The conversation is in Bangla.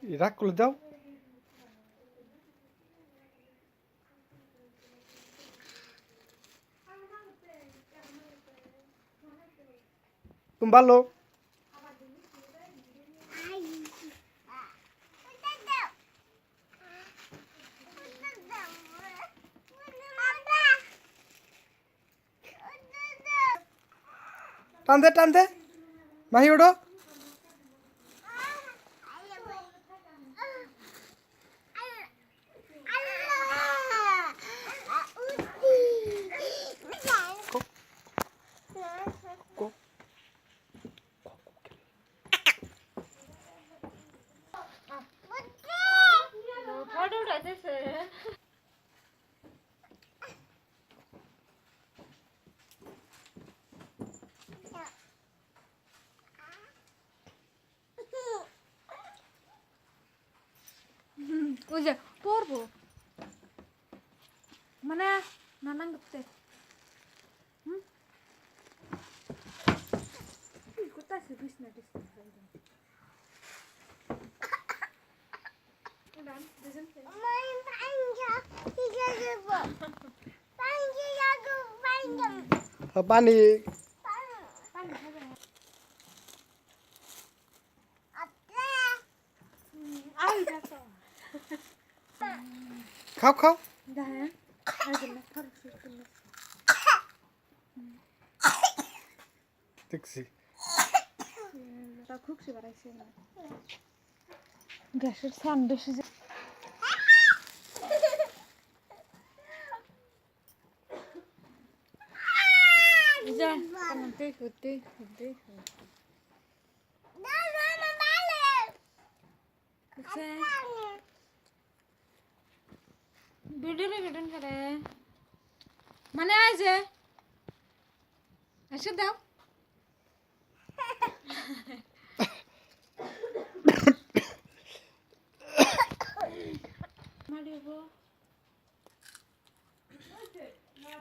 রাগ করে দাও। তুমি ভালো টান দে টান দে মাহি ওঠো। ওই যে পড়বো মানে নানান করতে কোথায় আছে বিছনা পানি খাও খাও দেখছি খুশি বাড়াইছে গ্যাসের সান বেশি যা দেখতে ভিডিও রেকর্ডিং করে মানে আয় যে এসে দাও